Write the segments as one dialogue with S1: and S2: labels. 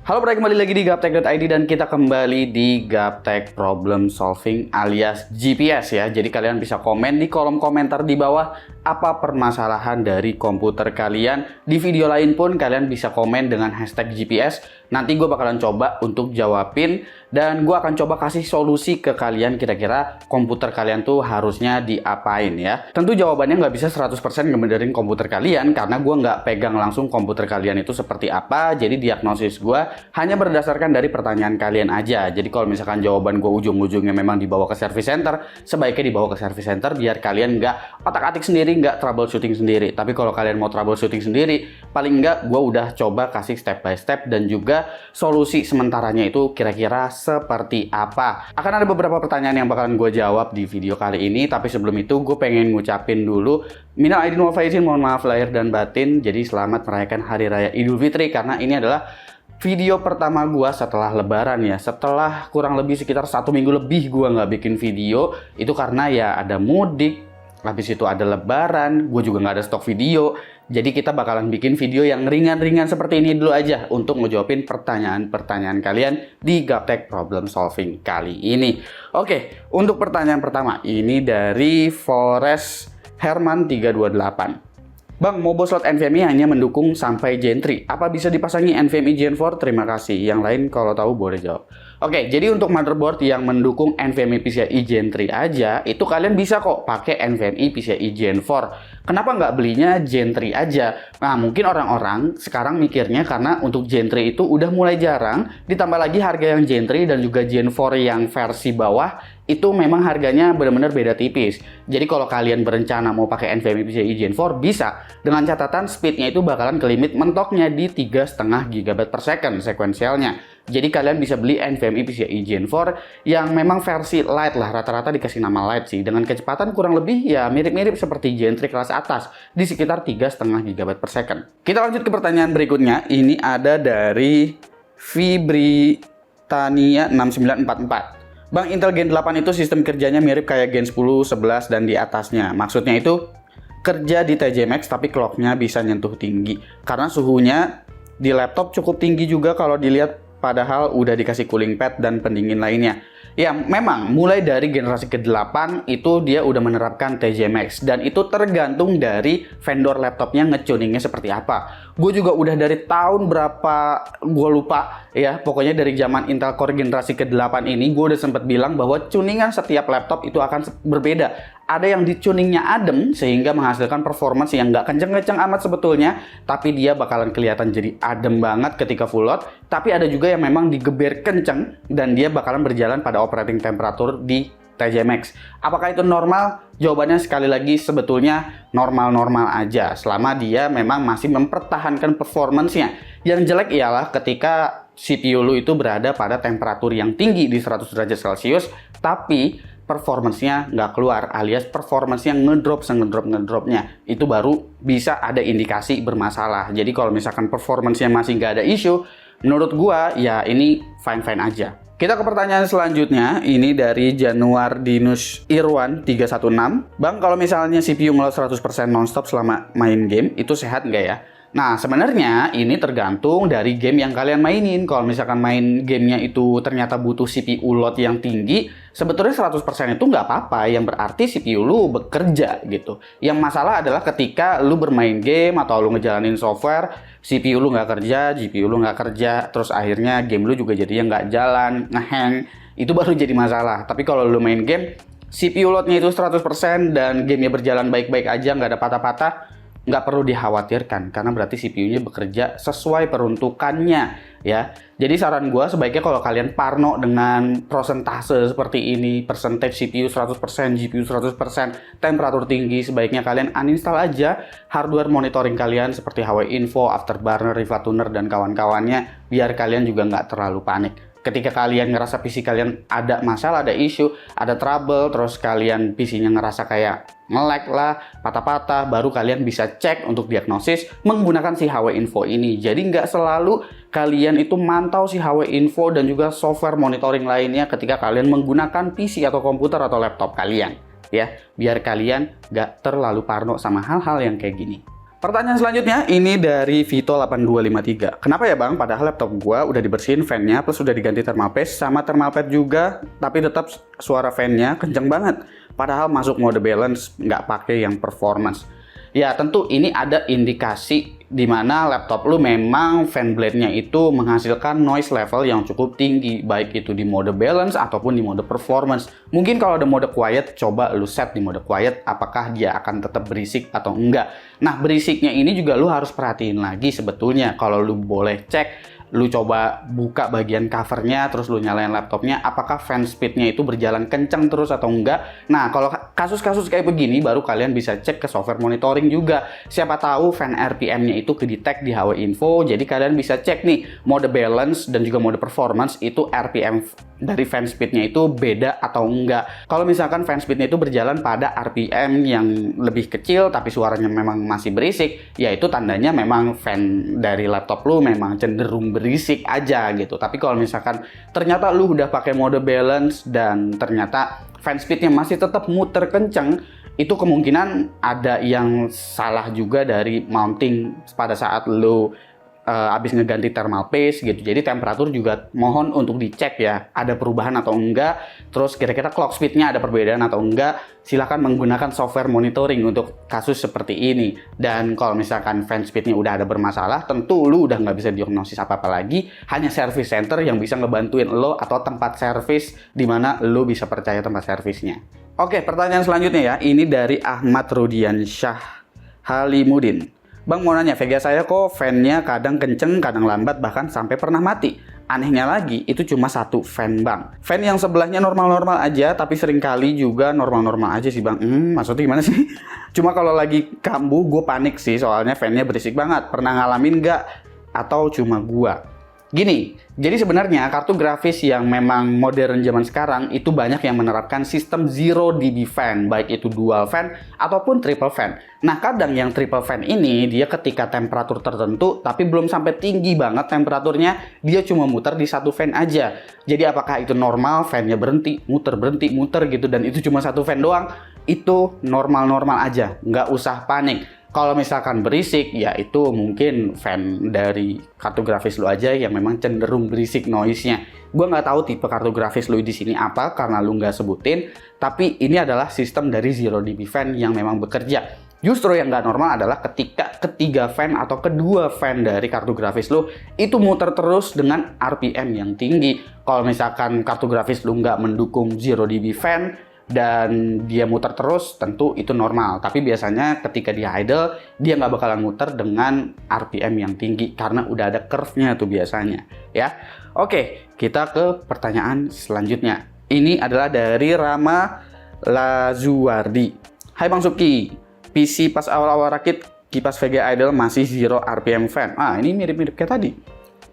S1: Halo, kembali lagi di Gaptek.id dan kita kembali di Gaptek Problem Solving alias GPS ya. Jadi kalian bisa komen di kolom komentar di bawah apa permasalahan dari komputer kalian. Di video lain pun kalian bisa komen dengan hashtag GPS. Nanti gue bakalan coba untuk jawabin dan gue akan coba kasih solusi ke kalian kira-kira komputer kalian tuh harusnya diapain ya. Tentu jawabannya nggak bisa 100% ngebenerin komputer kalian karena gue nggak pegang langsung komputer kalian itu seperti apa. Jadi diagnosis gue hanya berdasarkan dari pertanyaan kalian aja. Jadi kalau misalkan jawaban gue ujung-ujungnya memang dibawa ke service center, sebaiknya dibawa ke service center biar kalian nggak otak-atik sendiri, nggak troubleshooting sendiri. Tapi kalau kalian mau troubleshooting sendiri, paling nggak gue udah coba kasih step by step dan juga solusi sementaranya itu kira-kira seperti apa. Akan ada beberapa pertanyaan yang bakalan gue jawab di video kali ini, tapi sebelum itu gue pengen ngucapin dulu minal aidin wal faizin, mohon maaf lahir dan batin. Jadi selamat merayakan Hari Raya Idul Fitri karena ini adalah video pertama gua setelah lebaran ya. Setelah kurang lebih sekitar 1 minggu lebih gua nggak bikin video. Itu karena ya ada mudik, habis itu ada lebaran, gue juga nggak ada stok video. Jadi kita bakalan bikin video yang ringan-ringan seperti ini dulu aja untuk ngejawabin pertanyaan-pertanyaan kalian di Gaptek Problem Solving kali ini. Oke, untuk pertanyaan pertama ini dari Forest Herman 328. Bang, Mobo slot NVMe hanya mendukung sampai Gen 3. Apa bisa dipasangi NVMe Gen 4? Terima kasih. Yang lain kalau tahu boleh jawab. Oke, jadi untuk motherboard yang mendukung NVMe PCIe Gen 3 aja, itu kalian bisa kok pakai NVMe PCIe Gen 4. Kenapa nggak belinya Gen 3 aja? Nah, mungkin orang-orang sekarang mikirnya karena untuk Gen 3 itu udah mulai jarang, ditambah lagi harga yang Gen 3 dan juga Gen 4 yang versi bawah, itu memang harganya benar-benar beda tipis. Jadi kalau kalian berencana mau pakai NVMe PCIe Gen 4 bisa, dengan catatan speednya itu bakalan ke limit mentoknya di 3,5 GB per second sekuensialnya. Jadi kalian bisa beli NVMe PCIe Gen 4 yang memang versi light lah, rata-rata dikasih nama light sih, dengan kecepatan kurang lebih ya mirip-mirip seperti Gen 3 kelas atas di sekitar 3,5 GB per second. Kita lanjut ke pertanyaan berikutnya. Ini ada dari Fibritania 6944. Bang, Intel Gen 8 itu sistem kerjanya mirip kayak Gen 10, 11, dan di atasnya. Maksudnya itu kerja di TJ Max tapi clocknya bisa nyentuh tinggi. Karena suhunya di laptop cukup tinggi juga kalau dilihat, padahal udah dikasih cooling pad dan pendingin lainnya. Ya, memang mulai dari generasi ke-8 itu dia udah menerapkan TJ Max. Dan itu tergantung dari vendor laptopnya ngetuningnya seperti apa. Gue juga udah dari tahun berapa, gue lupa ya. Pokoknya dari zaman Intel Core generasi ke-8 ini, gue udah sempat bilang bahwa tuningan setiap laptop itu akan berbeda. Ada yang dituningnya adem sehingga menghasilkan performance yang nggak kenceng-kenceng amat sebetulnya, tapi dia bakalan kelihatan jadi adem banget ketika full load. Tapi ada juga yang memang digeber kenceng dan dia bakalan berjalan pada operating temperatur di TJ Max. Apakah itu normal? Jawabannya sekali lagi sebetulnya normal-normal aja selama dia memang masih mempertahankan performance-nya. Yang jelek ialah ketika CPU lu itu berada pada temperatur yang tinggi di 100 derajat Celcius, tapi performance-nya nggak keluar, alias performance-nya ngedrop ngedropnya, itu baru bisa ada indikasi bermasalah. Jadi kalau misalkan performance-nya masih nggak ada isu, menurut gua ya ini fine-fine aja. Kita ke pertanyaan selanjutnya, ini dari Januardinus Irwan 316. Bang, kalau misalnya CPU ngelot 100% nonstop selama main game, itu sehat nggak ya? Nah, sebenarnya ini tergantung dari game yang kalian mainin. Kalau misalkan main gamenya itu ternyata butuh CPU load yang tinggi, sebetulnya 100% itu nggak apa-apa, yang berarti CPU lu bekerja gitu. Yang masalah adalah ketika lu bermain game atau lu ngejalanin software, CPU lu nggak kerja, GPU lu nggak kerja, terus akhirnya game lu juga jadinya nggak jalan, ngehang, itu baru jadi masalah. Tapi kalau lu main game, CPU loadnya itu 100% dan gamenya berjalan baik-baik aja, nggak ada patah-patah, nggak perlu dikhawatirkan karena berarti CPU-nya bekerja sesuai peruntukannya ya. Jadi saran gue sebaiknya kalau kalian parno dengan persentase seperti ini, percentage CPU 100%, GPU 100%, temperatur tinggi, sebaiknya kalian uninstall aja hardware monitoring kalian seperti HW Info, Afterburner, Riva Tuner, dan kawan-kawannya biar kalian juga nggak terlalu panik. Ketika kalian ngerasa PC kalian ada masalah, ada isu, ada trouble, terus kalian PC-nya ngerasa kayak nge-lag lah, patah-patah, baru kalian bisa cek untuk diagnosis menggunakan si HW Info ini. Jadi nggak selalu kalian itu mantau si HW Info dan juga software monitoring lainnya ketika kalian menggunakan PC atau komputer atau laptop kalian. Ya, biar kalian nggak terlalu parno sama hal-hal yang kayak gini. Pertanyaan selanjutnya ini dari Vito8253. Kenapa ya bang? Padahal laptop gua udah dibersihin fan-nya, plus udah diganti thermal paste sama thermal pad juga, tapi tetap suara fan-nya kenceng banget. Padahal masuk mode balance, nggak pakai yang performance. Ya tentu ini ada indikasi di mana laptop lu memang fan blade-nya itu menghasilkan noise level yang cukup tinggi, baik itu di mode balance ataupun di mode performance. Mungkin kalau ada mode quiet, coba lu set di mode quiet, apakah dia akan tetap berisik atau enggak. Nah, berisiknya ini juga lu harus perhatiin lagi sebetulnya. Kalau lu boleh cek, lu coba buka bagian covernya, terus lu nyalain laptopnya, apakah fan speednya itu berjalan kenceng terus atau enggak. Nah, kalau kasus-kasus kayak begini, baru kalian bisa cek ke software monitoring juga. Siapa tahu fan RPM-nya itu ke-detect di HW Info, jadi kalian bisa cek nih, mode balance dan juga mode performance itu RPM dari fan speednya itu beda atau enggak. Kalau misalkan fan speednya itu berjalan pada RPM yang lebih kecil, tapi suaranya memang masih berisik, ya itu tandanya memang fan dari laptop lu memang cenderung berisik aja gitu. Tapi kalau misalkan ternyata lu udah pakai mode balance dan ternyata fan speednya masih tetap muter kenceng, itu kemungkinan ada yang salah juga dari mounting pada saat lu habis ngeganti thermal paste gitu. Jadi temperatur juga mohon untuk dicek ya, ada perubahan atau enggak, terus kira-kira clock speednya ada perbedaan atau enggak. Silahkan menggunakan software monitoring untuk kasus seperti ini. Dan kalau misalkan fan speednya udah ada bermasalah, tentu lu udah nggak bisa diagnosis apa-apa lagi, hanya service center yang bisa ngebantuin lo atau tempat service di mana lo bisa percaya tempat servisnya. Oke, pertanyaan selanjutnya ya, ini dari Ahmad Rudiansyah Halimudin. Bang mau nanya, Vega saya kok fan-nya kadang kenceng, kadang lambat, bahkan sampai pernah mati. Anehnya lagi, itu cuma satu fan bang. Fan yang sebelahnya normal-normal aja, tapi seringkali juga normal-normal aja sih bang. Maksudnya gimana sih? Cuma kalau lagi kambuh, gue panik sih, soalnya fan-nya berisik banget. Pernah ngalamin nggak? Atau cuma gua? Gini, jadi sebenarnya kartu grafis yang memang modern zaman sekarang itu banyak yang menerapkan sistem 0 dB fan, baik itu dual fan ataupun triple fan. Nah, kadang yang triple fan ini dia ketika temperatur tertentu tapi belum sampai tinggi banget temperaturnya, dia cuma muter di satu fan aja. Jadi apakah itu normal, fan-nya berhenti, muter gitu, dan itu cuma satu fan doang? Itu normal-normal aja, nggak usah panik. Kalau misalkan berisik, ya itu mungkin fan dari kartu grafis lu aja yang memang cenderung berisik noise-nya. Gue nggak tahu tipe kartu grafis lu di sini apa karena lu nggak sebutin, tapi ini adalah sistem dari 0 dB fan yang memang bekerja. Justru yang nggak normal adalah ketika ketiga fan atau kedua fan dari kartu grafis lu itu muter terus dengan RPM yang tinggi. Kalau misalkan kartu grafis lu nggak mendukung 0 dB fan, dan dia muter terus, tentu itu normal. Tapi biasanya ketika dia idle, dia nggak bakalan muter dengan RPM yang tinggi karena udah ada curve-nya tuh biasanya ya. Oke, kita ke pertanyaan selanjutnya. Ini adalah dari Rama Lazuardi. Hai Bang Suki, PC pas awal-awal rakit kipas VGA idle masih 0 RPM fan. Ini mirip-mirip kayak tadi.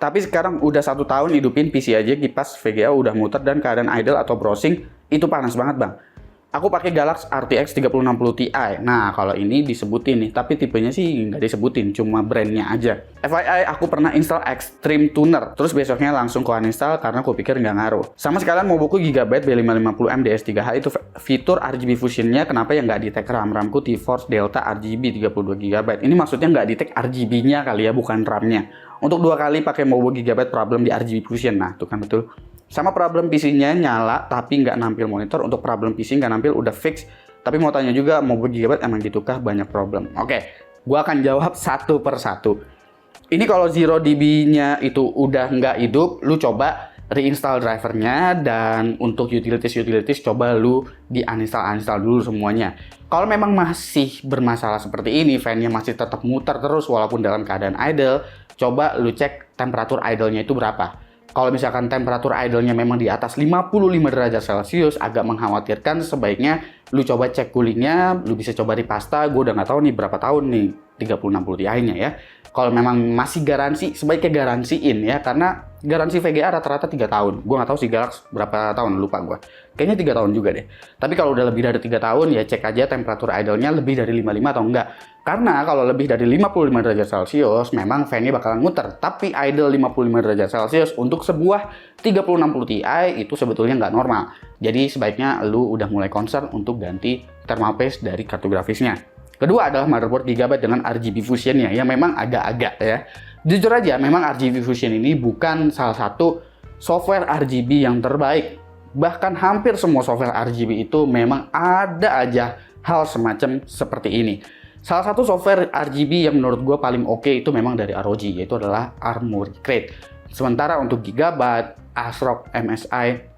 S1: Tapi sekarang udah 1 tahun hidupin PC aja, kipas VGA udah muter dan keadaan idle atau browsing itu panas banget bang. Aku pakai Galaxy RTX 3060 Ti. Nah, kalau ini disebutin nih, tapi tipenya sih nggak disebutin, cuma brandnya aja. FYI, aku pernah install Extreme Tuner, terus besoknya langsung ku uninstall karena aku pikir nggak ngaruh. Sama sekalian mau buku Gigabyte B550M DS3H itu fitur RGB Fusion-nya kenapa ya nggak detect RAM-RAMku T-Force Delta RGB 32GB. Ini maksudnya nggak detect RGB-nya kali ya, bukan RAM-nya. Untuk 2 kali pakai Mobo Gigabyte problem di RGB Fusion. Nah, itu kan betul. Sama problem PC-nya nyala tapi nggak nampil monitor. Untuk problem PC nggak nampil udah fix. Tapi mau tanya juga, Mobo Gigabyte emang gitukah banyak problem? Oke, gua akan jawab satu per satu. Ini kalau 0 dB-nya itu udah nggak hidup, lu coba reinstall drivernya, dan untuk utilities coba lu di-uninstall dulu semuanya. Kalau memang masih bermasalah seperti ini, fan-nya masih tetap muter terus walaupun dalam keadaan idle, coba lu cek temperatur idle-nya itu berapa. Kalau misalkan temperatur idle-nya memang di atas 55 derajat Celcius, agak mengkhawatirkan, sebaiknya lu coba cek coolingnya, lu bisa coba ripasta. Gue udah nggak tahu nih berapa tahun nih 3060 Ti-nya ya. Kalau memang masih garansi, sebaiknya garansiin ya, karena garansi VGA rata-rata 3 tahun. Gue nggak tahu sih Galaxy berapa tahun, lupa gue. Kayaknya 3 tahun juga deh. Tapi kalau udah lebih dari 3 tahun, ya cek aja temperatur idle-nya lebih dari 55 atau enggak. Karena kalau lebih dari 55 derajat Celcius, memang fan-nya bakalan muter. Tapi idle 55 derajat Celcius untuk sebuah 3060 Ti itu sebetulnya nggak normal. Jadi sebaiknya lu udah mulai concern untuk ganti thermal paste dari kartu grafisnya. Kedua adalah motherboard Gigabyte dengan RGB Fusion-nya yang memang agak-agak ya. Jujur aja, memang RGB Fusion ini bukan salah satu software RGB yang terbaik. Bahkan hampir semua software RGB itu memang ada aja hal semacam seperti ini. Salah satu software RGB yang menurut gue paling oke itu memang dari ROG, yaitu adalah Armoury Crate. Sementara untuk Gigabyte, ASRock, MSI,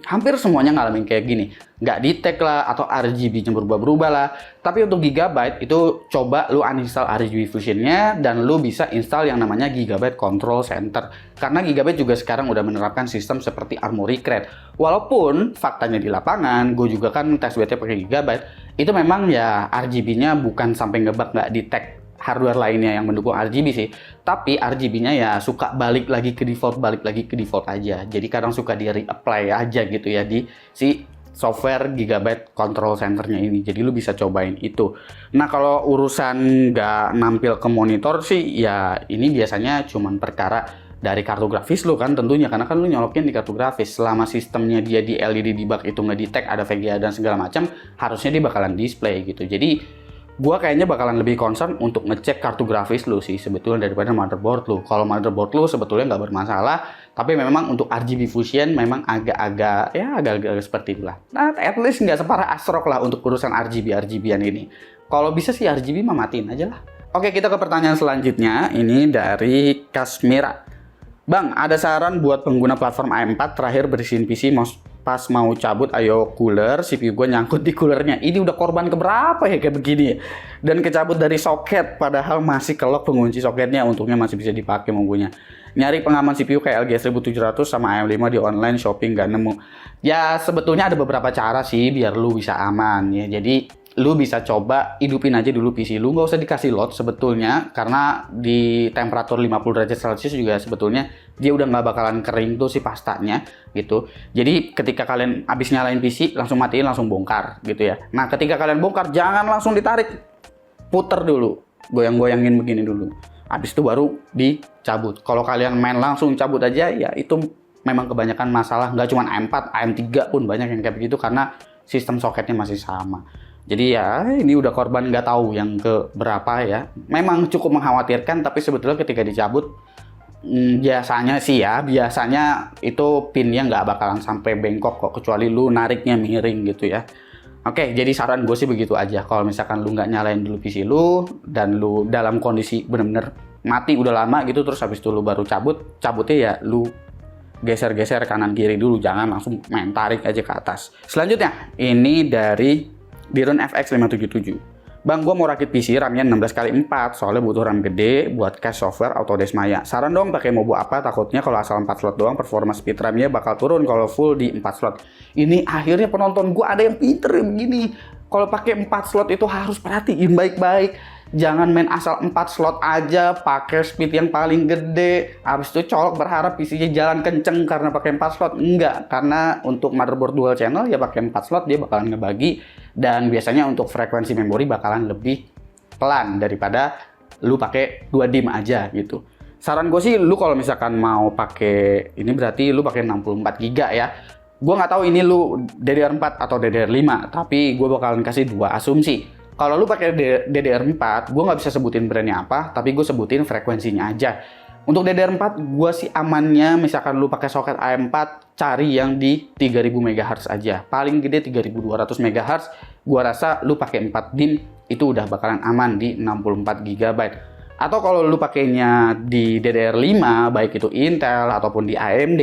S1: hampir semuanya ngalamin kayak gini. Nggak detect lah, atau RGB-nya berubah-berubah lah. Tapi untuk Gigabyte itu coba lu uninstall RGB Fusion-nya dan lu bisa install yang namanya Gigabyte Control Center. Karena Gigabyte juga sekarang udah menerapkan sistem seperti Armoury Crate. Walaupun faktanya di lapangan, gue juga kan tes BT pakai Gigabyte, itu memang ya RGB-nya bukan sampai ngebug, nggak detect hardware lainnya yang mendukung RGB sih, tapi RGB-nya ya suka balik lagi ke default aja. Jadi kadang suka di reapply aja gitu ya di si software Gigabyte Control Center-nya ini. Jadi lu bisa cobain itu. Nah, kalau urusan nggak nampil ke monitor sih ya ini biasanya cuman perkara dari kartu grafis lu kan tentunya, karena kan lu nyolokin di kartu grafis. Selama sistemnya dia di LED debug itu ngedetect ada VGA dan segala macam, harusnya dia bakalan display gitu. Jadi gua kayaknya bakalan lebih concern untuk ngecek kartu grafis lu sih sebetulnya daripada motherboard lu. Kalau motherboard lu sebetulnya nggak bermasalah, tapi memang untuk RGB Fusion memang agak-agak seperti itulah. Nah, at least nggak separah ASRock lah untuk urusan RGB-RGB-an ini. Kalau bisa sih RGB mah matiin aja lah. Oke, kita ke pertanyaan selanjutnya. Ini dari Kasmira. Bang, ada saran buat pengguna platform AM4 terakhir bersihin PC pas mau cabut, ayo cooler, CPU gue nyangkut di coolernya. Ini udah korban keberapa ya kayak begini. Dan kecabut dari soket, padahal masih kelok pengunci soketnya, untungnya masih bisa dipakai monggonya. Nyari pengaman CPU kayak LG 1700 sama AM5 di online shopping gak nemu. Ya sebetulnya ada beberapa cara sih biar lu bisa aman ya. Jadi lu bisa coba hidupin aja dulu PC lu, nggak usah dikasih load sebetulnya, karena di temperatur 50 derajat Celcius juga sebetulnya dia udah nggak bakalan kering tuh si pastanya gitu. Jadi ketika kalian abis nyalain PC langsung matiin, langsung bongkar gitu ya. Nah, ketika kalian bongkar jangan langsung ditarik, puter dulu, goyang-goyangin begini dulu, abis itu baru dicabut. Kalau kalian main langsung cabut aja ya itu memang kebanyakan masalah. Nggak cuma AM4, AM3 pun banyak yang kayak begitu karena sistem soketnya masih sama. Jadi ya ini udah korban nggak tahu yang ke berapa ya. Memang cukup mengkhawatirkan, tapi sebetulnya ketika dicabut biasanya itu pinnya nggak bakalan sampai bengkok kok, kecuali lu nariknya miring gitu ya. Oke, jadi saran gue sih begitu aja. Kalau misalkan lu nggak nyalain dulu PC lu dan lu dalam kondisi bener-bener mati udah lama gitu, terus habis itu lu baru cabutnya ya lu geser-geser kanan kiri dulu, jangan langsung main tarik aja ke atas. Selanjutnya ini dari Dirun FX 577. Bang, gue mau rakit PC RAM-nya 16x4, soalnya butuh RAM gede buat cache software Autodesk Maya. Saran dong pakai mobo apa, takutnya kalau asal 4 slot doang performa speed RAM-nya bakal turun kalau full di 4 slot. Ini akhirnya penonton gue ada yang pinter begini. Kalau pakai 4 slot itu harus perhatiin baik-baik. Jangan main asal 4 slot aja, pakai speed yang paling gede, habis itu colok berharap PC-nya jalan kenceng karena pakai 4 slot. Enggak, karena untuk motherboard dual channel ya pakai 4 slot dia bakalan ngebagi, dan biasanya untuk frekuensi memori bakalan lebih pelan daripada lu pakai 2 DIMM aja gitu. Saran gue sih lu kalau misalkan mau pakai ini berarti lu pakai 64 GB ya. Gue nggak tahu ini lu DDR4 atau DDR5, tapi gue bakalan kasih 2 asumsi. Kalau lu pakai DDR4, gue nggak bisa sebutin brandnya apa, tapi gue sebutin frekuensinya aja. Untuk DDR4, gue sih amannya, misalkan lu pakai soket AM4, cari yang di 3000 MHz aja. Paling gede 3200 MHz, gue rasa lu pakai 4 DIMM, itu udah bakalan aman di 64 GB. Atau kalau lu pakainya di DDR5, baik itu Intel ataupun di AMD,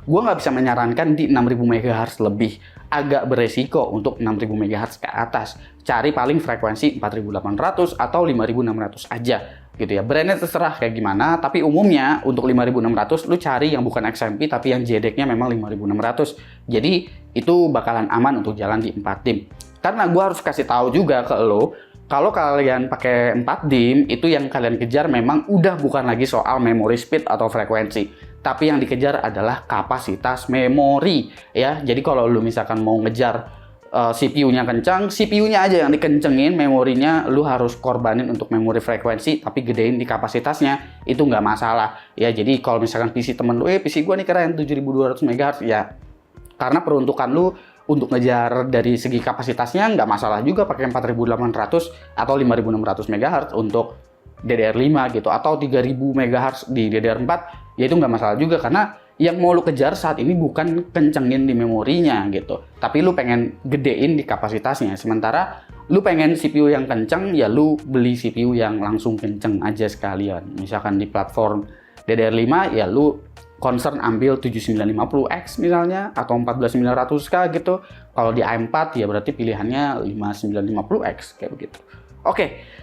S1: gue nggak bisa menyarankan di 6000 MHz lebih. Agak beresiko untuk 6000 MHz ke atas. Cari paling frekuensi 4800 atau 5600 aja gitu ya. Brandnya terserah kayak gimana, tapi umumnya untuk 5600 lu cari yang bukan XMP tapi yang JEDEC-nya memang 5600. Jadi itu bakalan aman untuk jalan di 4 DIMM. Karena gue harus kasih tahu juga ke lo, kalau kalian pakai 4 DIMM itu yang kalian kejar memang udah bukan lagi soal memory speed atau frekuensi, tapi yang dikejar adalah kapasitas memori ya. Jadi kalau lu misalkan mau ngejar CPU-nya kencang, CPU-nya aja yang dikencengin, memorinya lu harus korbanin untuk memori frekuensi, tapi gedein di kapasitasnya, itu nggak masalah ya. Jadi kalau misalkan PC temen lu, PC gua nih keren 7200 MHz ya, karena peruntukan lu untuk ngejar dari segi kapasitasnya nggak masalah juga pakai 4800 atau 5600 MHz untuk DDR5 gitu, atau 3000 MHz di DDR4, ya itu nggak masalah juga, karena yang mau lu kejar saat ini bukan kencengin di memorinya gitu, tapi lu pengen gedein di kapasitasnya. Sementara lu pengen CPU yang kenceng, ya lu beli CPU yang langsung kenceng aja sekalian. Misalkan di platform DDR5, ya lu concern ambil 7950X misalnya, atau 14900K gitu. Kalau di AM4 ya berarti pilihannya 5950X kayak begitu. Oke.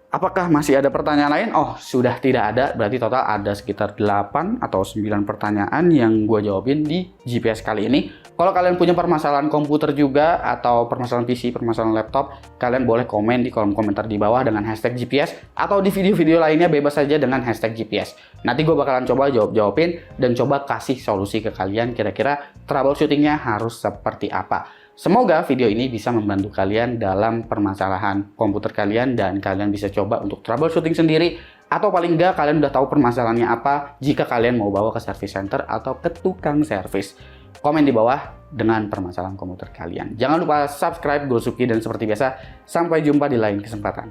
S1: Apakah masih ada pertanyaan lain? Oh, sudah tidak ada. Berarti total ada sekitar 8 atau 9 pertanyaan yang gue jawabin di GPS kali ini. Kalau kalian punya permasalahan komputer juga, atau permasalahan PC, permasalahan laptop, kalian boleh komen di kolom komentar di bawah dengan hashtag GPS, atau di video-video lainnya bebas saja dengan hashtag GPS. Nanti gue bakalan coba jawabin dan coba kasih solusi ke kalian, kira-kira troubleshootingnya harus seperti apa. Semoga video ini bisa membantu kalian dalam permasalahan komputer kalian, dan kalian bisa coba untuk troubleshooting sendiri, atau paling nggak kalian udah tahu permasalahannya apa jika kalian mau bawa ke service center atau ke tukang servis. Komen di bawah dengan permasalahan komputer kalian. Jangan lupa subscribe Gosuki, dan seperti biasa, sampai jumpa di lain kesempatan.